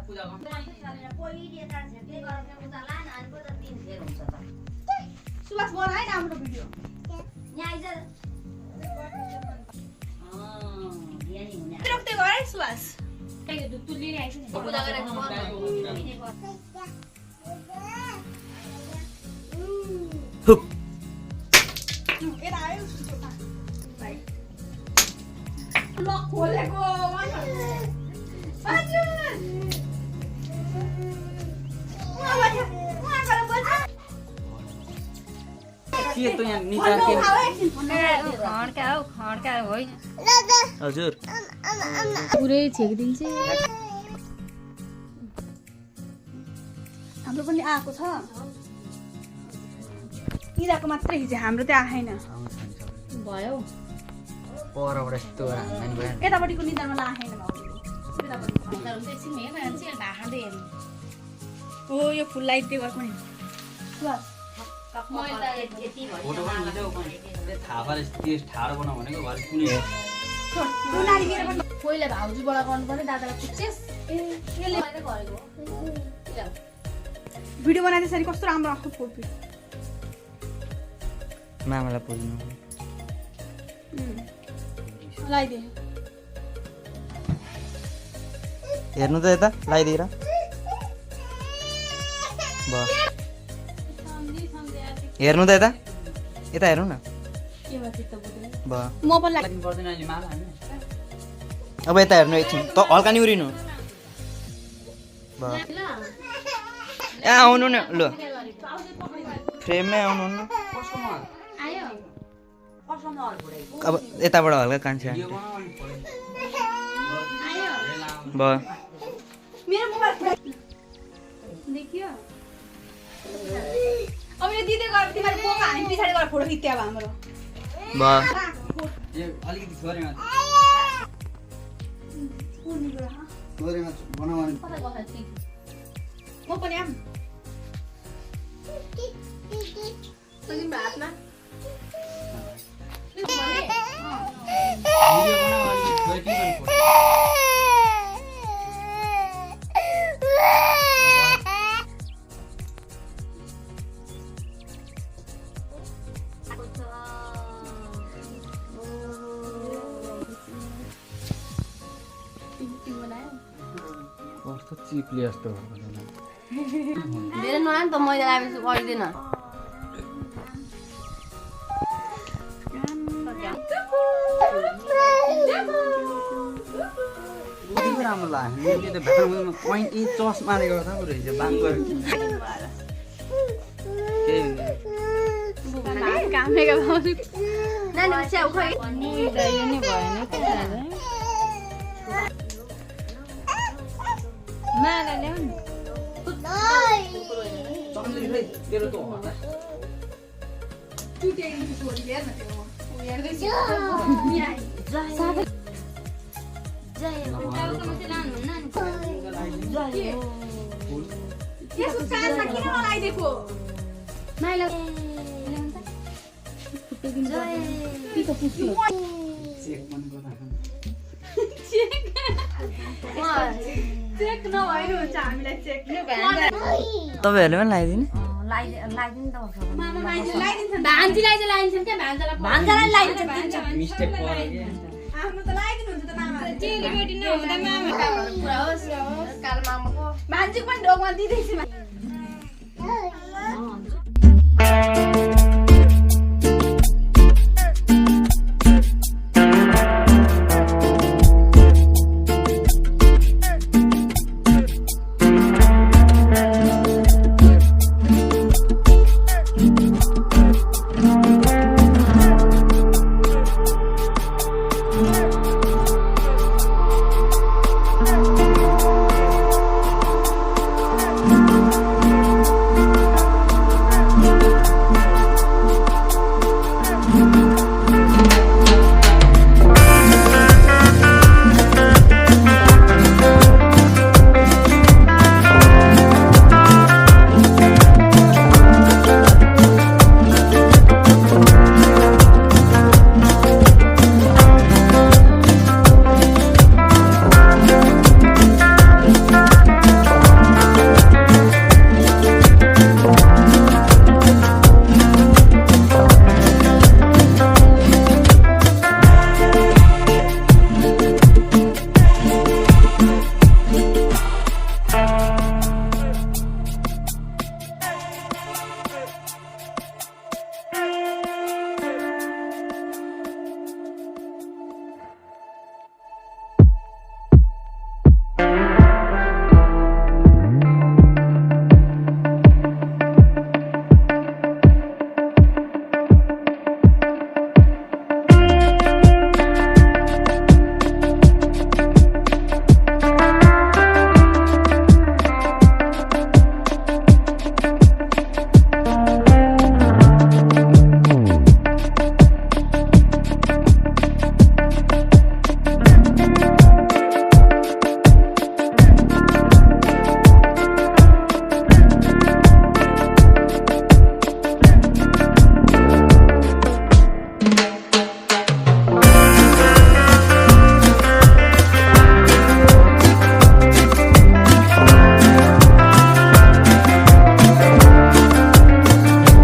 पूजा गर्नु पहिले काट्छले गर्ने उता लान अनि पो त 3 फेर हुन्छ त सुवास बनाइ न हाम्रो भिडियो यहाँ आइज यहाँ नि हुने रोक्दै गर है सुवास दुध लिएर आइछ नि पूजा गरेको एता आयो सुचोटा भाइ लक खोलेको के त यहाँ निकाल्के खड्का होइन हजुर पुरै छेकिदिन्छ हाम्रो पनि आएको छ इराको मात्रै हिजो हाम्रो चाहिँ आएन भयो परबाट यस्तो हान्दैन भयो यतापट्टिको निधारमा आएन हो यो फुल लाइट दिए गर्नु नि सुवास फोटो पनि लिँदै थाहा पारे त्यस ठाडो बनाऊ भनेको भरे कुनै पहिला भाउजूबाट गर्नु पर्ने दादालाई पुग्छेस भिडियो बनाए त्यसरी कस्तो राम्रो आएको फोटो मामालाई पुज्नु लगाइदिए हेर्नु त यता लगाइदिएर हेर्नु त यता यता हेर्नु न म पनि अब यता हेर्नु एकछिन त हल्का नि उरिनु ए आउनु न ल फ्रेममै आउनु न अब यताबाट हल्का कान्छे भयो मेरो मोबाइल देखियो अब यो दिदै गएर तिमीले बोका हामी पछाडी गएर फोटो खिच्थ्यो अब हाम्रो भयो अलिकति छोरेमा बनाउनु म पनि आम हातमा कस्तो चिप्ले जस्तो धेरै नआन त मैले आएपछि गरिदिन राम्रो लाग्यो त्यो त भेट्टाउनु पोइन्ट इ चस्माले गर्दा पो रहेछ बाङ्गर कामेका भाउजू नानी च्याउ खै माला ल्याउ न चेक नभएर हुन्छ हामीलाई चेक तपाईँहरूले पनि लगाइदिने लाइदिनु त मामा मान्छे लगाइदिन्छ भान्जीलाई चाहिँ लगाइदिन्छन् क्या भान्जालाई लाइदिन्छ मिस्टेक पर्यो कि आफ्नो त लगाइदिनुहुन्छ त मामा चेलीबेटी नहुँदा मामा पुरा होस् काल मामाको भान्जी पनि ढोकमा दिँदैछ